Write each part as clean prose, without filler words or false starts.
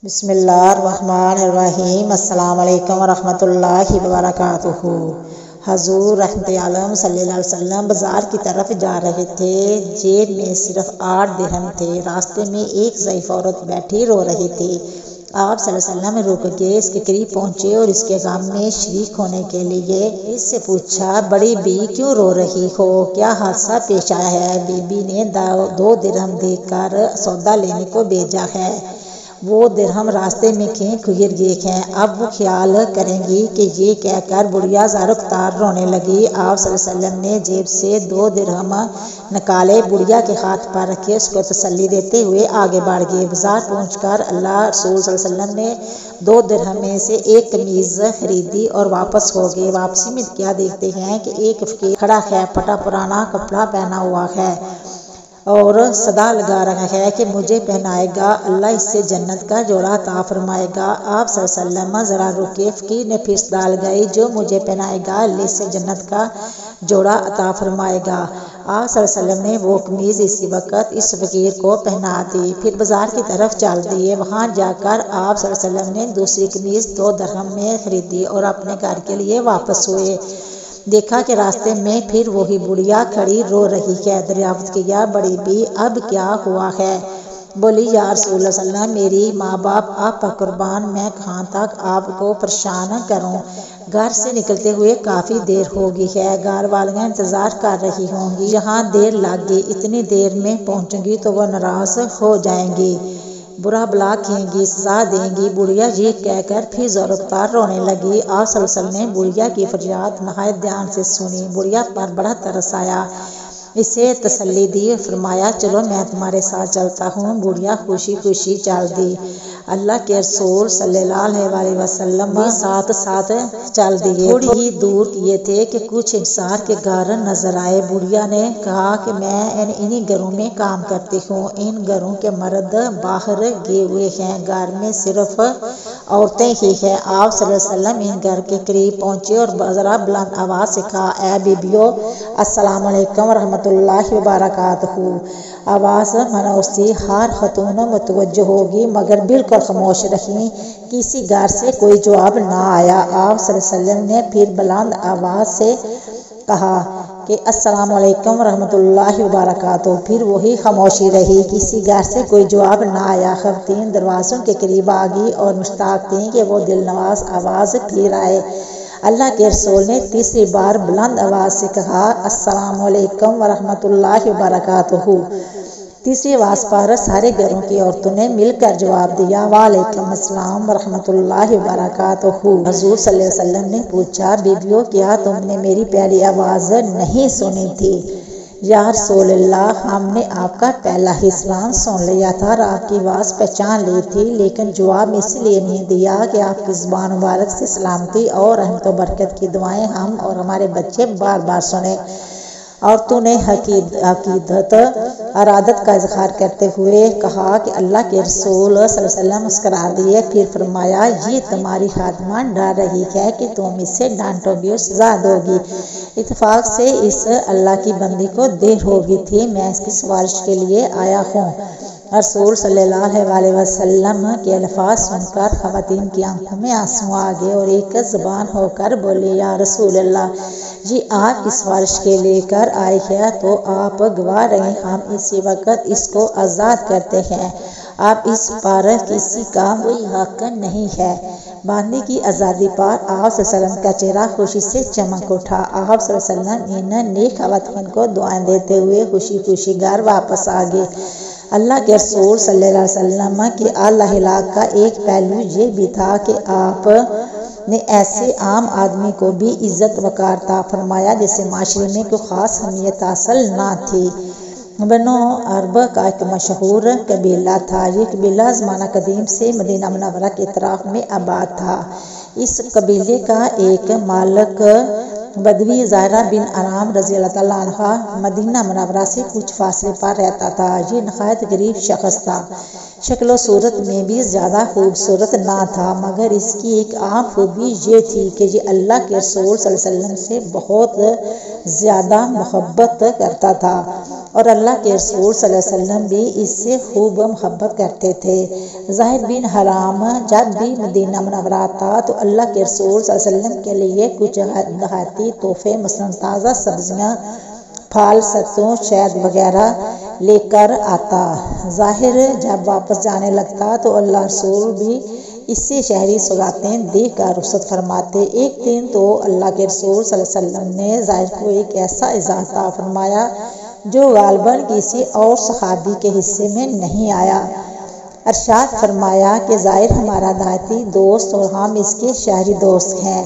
بسم اللہ الرحمن الرحیم۔ السلام علیکم ورحمۃ اللہ وبرکاتہ۔ حضور رحمت عالم صلی اللہ علیہ وسلم بازار کی طرف جا رہے تھے۔ جیب میں صرف 8 درہم تھے۔ راستے میں ایک ضعیف عورت بیٹھی رو رہی تھی۔ آپ صلی اللہ علیہ وسلم رک کے اس کے قریب پہنچے اور اس کے غم میں شریک ہونے کے لیے اس سے پوچھا، بڑی بی کیوں رو رہی ہو؟ کیا حادثہ پیش آیا ہے؟ بی بی نے 2 درہم دے کر سودا لینے کو بھیجا ہے۔ وہ درہم راستے میں گر گئے ہیں، اب وہ خیال کریں گی کہ یہ کہہ کر بڑھیا زارکتار رونے لگی۔ آپ صلی اللہ علیہ وسلم نے جیب سے 2 درہم نکالے، بڑھیا کے ہاتھ پر رکھے، اس کو تسلی دیتے ہوئے آگے بڑھ گئے۔ بازار پہنچ کر اللہ رسول صلی اللہ علیہ وسلم نے 2 درہم میں سے ایک قمیض خریدی اور واپس ہو گئے۔ واپسی میں کیا دیکھتے ہیں کہ ایک فقیر کھڑا ہے، پھٹا پرانا کپڑا پہنا ہوا ہے اور صدا لگا رہا ہے کہ مجھے پہنائے گا، اللہ اس سے جنت کا جوڑا عطا فرمائے گا۔ آپ صلی اللہ علیہ وسلم ذرا رکے، فقیر نے پھر صدا لگائی، جو مجھے پہنائے گا، اللہ اس سے جنت کا جوڑا عطا فرمائے گا۔ آپ صلی اللہ علیہ وسلم نے وہ قمیض اسی وقت اس فقیر کو پہنا دی، پھر بازار کی طرف چل دیے۔ وہاں جا کر آپ صلی اللہ علیہ وسلم نے دوسری قمیض 2 درہم میں خریدی اور اپنے گھر کے لیے واپس ہوئے۔ دیکھا کہ راستے میں پھر وہی بڑھیا کھڑی رو رہی ہے۔ دریافت کیا، بڑی بی اب کیا ہوا ہے؟ بولی، یا رسول اللہ صلی اللہ علیہ وسلم، میری ماں باپ آپ پر قربان، میں کہاں تک آپ کو پریشان کروں؟ گھر سے نکلتے ہوئے کافی دیر ہو گئی ہے، گھر والیاں انتظار کر رہی ہوں گی، یہاں دیر لگ گئی، اتنی دیر میں پہنچوں گی تو وہ ناراض ہو جائیں گی، برا بلا کہیں گی، سزا دیں گی۔ بڑھیا یہ کہہ کر پھر زورکتار رونے لگی۔ آپ صلی اللہ علیہ وسلم نے بڑھیا کی فریاد نہایت دھیان سے سنی۔ بڑھیا پر بڑا ترس آیا، اسے تسلی دی اور فرمایا، چلو میں تمہارے ساتھ چلتا ہوں۔ بڑھیا خوشی خوشی چل دی۔ اللہ کے رسول صلی اللہ علیہ وسلم بھی ساتھ ساتھ چل دیے۔ تھوڑی ہی دور کیے تھے کہ کچھ انصار کے گھر نظر آئے۔ بڑھیا نے کہا کہ میں انہی گھروں میں کام کرتی ہوں، ان گھروں کے مرد باہر گئے ہوئے ہیں، گھر میں صرف عورتیں ہی ہیں۔ آپ صلی اللہ علیہ وسلم ان گھر کے قریب پہنچے اور ذرا بلند آواز سے کہا، اے بیبیو، السلام علیکم ورحمۃ اللہ وبرکاتہ۔ آواز منحوس تھی، ہر خاتون متوجہ ہوگی، مگر بالکل خاموش رہیں، کسی گھر سے کوئی جواب نہ آیا۔ آپ صلی اللہ علیہ وسلم نے پھر بلند آواز سے کہا کہ السلام علیکم ورحمۃ اللہ وبرکاتہ، پھر وہی خاموشی رہی، کسی گھر سے کوئی جواب نہ آیا۔ خواتین دروازوں کے قریب آ گئی اور مشتاق تھیں کہ وہ دلنواز آواز پھر آئے۔ اللہ کے رسول نے تیسری بار بلند آواز سے کہا، السلام علیکم ورحمۃ اللہ وبرکاتہ۔ تیسری آواز پر سارے گھروں کی عورتوں نے مل کر جواب دیا، وعلیکم السلام ورحمۃ اللہ وبرکاتہ۔ حضور صلی اللہ علیہ وسلم نے پوچھا، بیبیو، کیا تم نے میری پہلی آواز نہیں سنی تھی؟ یا رسول اللہ، ہم نے آپ کا پہلا ہی سلام سن لیا تھا اور آپ کی آواز پہچان لی تھی، لیکن جواب اس لیے نہیں دیا کہ آپ کی زبان مبارک سے سلامتی اور رحمت و برکت کی دعائیں ہم اور ہمارے بچے بار بار سنیں۔ عورتوں نے عقیدت ارادت کا اظہار کرتے ہوئے کہا کہ اللہ کے رسول صلی اللہ علیہ وسلم مسکرا دیے، پھر فرمایا، یہ تمہاری خادمہ ڈر رہی ہے کہ تم اسے ڈانٹو گی اور سزا دو گی۔ اتفاق سے اس اللہ کی بندی کو دیر ہو گئی تھی، میں اس کی سفارش کے لیے آیا ہوں۔ رسول صلی اللہ علیہ وسلم کے الفاظ سن کر خواتین کی آنکھوں میں آنسو آ گئے اور ایک زبان ہو کر بولے، یا رسول اللہ، یہ آپ کی سفارش کے لے کر آئی ہے تو آپ گواہ رہیں، ہم اسی وقت اس کو آزاد کرتے ہیں، آپ اس پر کسی کا کوئی حق نہیں ہے۔ باندی کی آزادی پر آپ صلی اللہ علیہ وسلم کا چہرہ خوشی سے چمک اٹھا۔ آپ صلی اللہ علیہ وسلم ان نیک خواتین کو دعائیں دیتے ہوئے خوشی خوشی گھر واپس آ گئے۔ اللہ کے رسول صلی اللہ علیہ وسلم کے اعلیٰ اخلاق کا ایک پہلو یہ بھی تھا کہ آپ نے ایسے عام آدمی کو بھی عزت وقار عطا فرمایا جسے معاشرے میں کوئی خاص اہمیت حاصل نہ تھی۔ بنو عرب کا ایک مشہور قبیلہ تھا۔ یہ قبیلہ زمانہ قدیم سے مدینہ منورہ کے اطراف میں آباد تھا۔ اس قبیلے کا ایک مالک بدوی زہرہ بن آرام رضی اللہ تعالیٰ عنہ مدینہ منورہ سے کچھ فاصلے پر رہتا تھا۔ یہ نہایت غریب شخص تھا، شکل و صورت میں بھی زیادہ خوبصورت نہ تھا، مگر اس کی ایک عام خوبی یہ تھی کہ یہ اللہ کے رسول صلی اللہ علیہ وسلم سے بہت زیادہ محبت کرتا تھا اور اللہ کے رسول صلی اللہ علیہ وسلم بھی اس سے خوب محبت کرتے تھے۔ زاہد بن حرام جب بھی مدینہ منورہ آتا تو اللہ کے رسول صلی اللہ علیہ وسلم کے لیے کچھ دیہاتی تحفے مثلاً تازہ سبزیاں، پھل، ستوں، شہد وغیرہ لے کر آتا۔ ظاہر جب واپس جانے لگتا تو اللہ رسول بھی اس سے شہری سوغاتیں دے کر رخصت فرماتے۔ ایک دن تو اللہ کے رسول صلی اللہ علیہ وسلم نے ظاہر کو ایک ایسا اعزاز عطا فرمایا جو غالباً کسی اور صحابی کے حصے میں نہیں آیا۔ ارشاد فرمایا کہ ظاہر ہمارا دیہاتی دوست اور ہم اس کے شہری دوست ہیں۔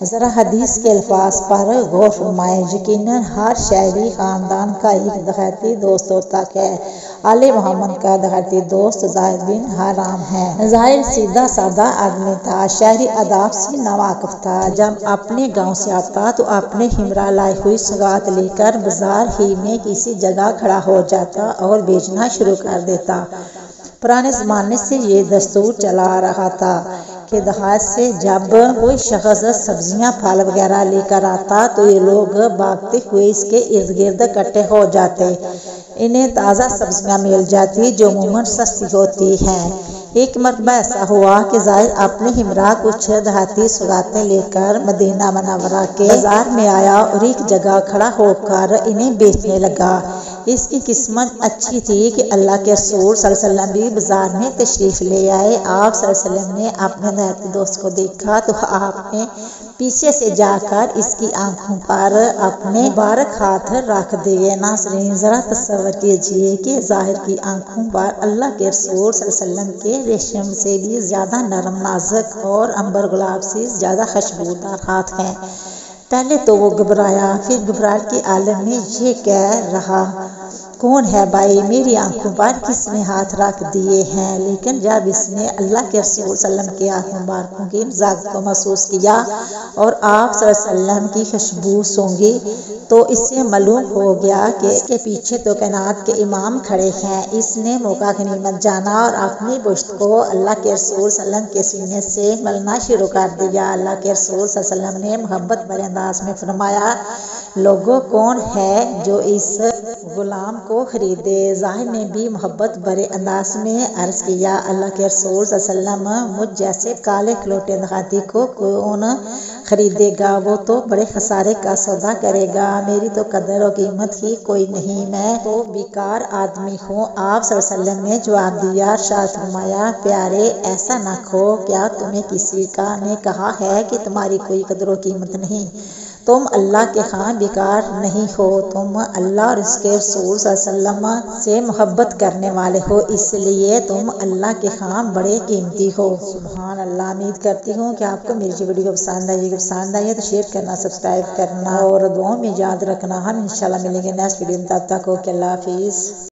ذرا حدیث کے الفاظ پر غور فرمائیں۔ یقیناً ہر شہری خاندان کا ایک دیہاتی دوست ہوتا ہے۔ آل محمد کا دیہاتی دوست ظاہر بن حرام ہے۔ ظاہر سیدھا سادہ آدمی تھا، شہری آداب سے ناواقف تھا۔ جب اپنے گاؤں سے آتا تو اپنے ہمراہ لائی ہوئی سوغات لے کر بازار ہی میں کسی جگہ کھڑا ہو جاتا اور بیچنا شروع کر دیتا۔ پرانے زمانے سے یہ دستور چلا آ رہا تھا کہ دیہات سے جب کوئی شخص سبزیاں، پھل وغیرہ لے کر آتا تو یہ لوگ بھاگتے ہوئے اس کے ارد گرد اکٹھے ہو جاتے۔ انہیں تازہ سبزیاں مل جاتی جو عموماً سستی ہوتی ہیں۔ ایک مرتبہ ایسا ہوا کہ ظاہر اپنے ہمراہ کچھ دیہاتی سوغاتیں لے کر مدینہ منورہ کے بازار میں آیا اور ایک جگہ کھڑا ہو کر انہیں بیچنے لگا۔ اس کی قسمت اچھی تھی کہ اللہ کے رسول صلی اللہ علیہ وسلم بھی بازار میں تشریف لے آئے۔ آپ صلی اللہ علیہ وسلم نے اپنے دیہاتی دوست کو دیکھا تو آپ نے پیچھے سے جا کر اس کی آنکھوں پر اپنے مبارک ہاتھ رکھ دیے۔ ناظرین ذرا تصور کیجیے کہ ظاہر کی آنکھوں پر اللہ کے رسول صلی اللہ علیہ وسلم کے ریشم سے بھی زیادہ نرم، نازک اور عنبر گلاب سے زیادہ خوشبودار ہاتھ ہیں۔ پہلے تو وہ گھبرایا، پھر گھبراہٹ کے عالم میں یہ کہہ رہا، کون ہے بھائی، میری آنکھوں پر کس نے ہاتھ رکھ دیے ہیں؟ لیکن جب اس نے اللہ کے رسول صلی اللہ علیہ وسلم کے ہاتھ مبارکوں کی نزاکت کو محسوس کیا اور آپ صلی اللہ علیہ وسلم کی خوشبو سونگھی تو اس سے معلوم ہو گیا کہ اس کے پیچھے تو کائنات کے امام کھڑے ہیں۔ اس نے موقع غنیمت جانا اور اپنی پشت کو اللہ کے رسول صلی اللہ علیہ وسلم کے سینے سے ملنا شروع کر دیا۔ اللہ کے رسول صلی اللہ علیہ وسلم نے محبت بھرے انداز میں فرمایا، لوگوں کون ہے جو اس غلام کو خریدے؟ ظاہر نے بھی محبت بھرے انداز میں عرض کیا، اللہ کے رسول صلی اللہ علیہ وسلم، مجھ جیسے کالے کلوٹے دیہاتی کو کون خریدے گا؟ وہ تو بڑے خسارے کا سودا کرے گا، میری تو قدر و قیمت ہی کوئی نہیں، میں تو بیکار آدمی ہوں۔ آپ صلی اللہ علیہ وسلم نے جواب دیا، ارشاد فرمایا، پیارے ایسا نہ کہو، کیا تمہیں کسی کا نے کہا ہے کہ تمہاری کوئی قدر و قیمت نہیں؟ تم اللہ کے ہاں بیکار نہیں ہو، تم اللہ اور اس کے رسول صلی اللہ علیہ وسلم سے محبت کرنے والے ہو، اس لیے تم اللہ کے ہاں بڑے قیمتی ہو۔ سبحان اللہ۔ امید کرتی ہوں کہ آپ کو میری ویڈیو پسند آئی ہے۔ پسند آئی ہے تو شیئر کرنا، سبسکرائب کرنا اور دعاؤں میں یاد رکھنا۔ ہم انشاءاللہ ملیں گے نیکسٹ ویڈیو میں، تب تک اوکے، اللہ حافظ۔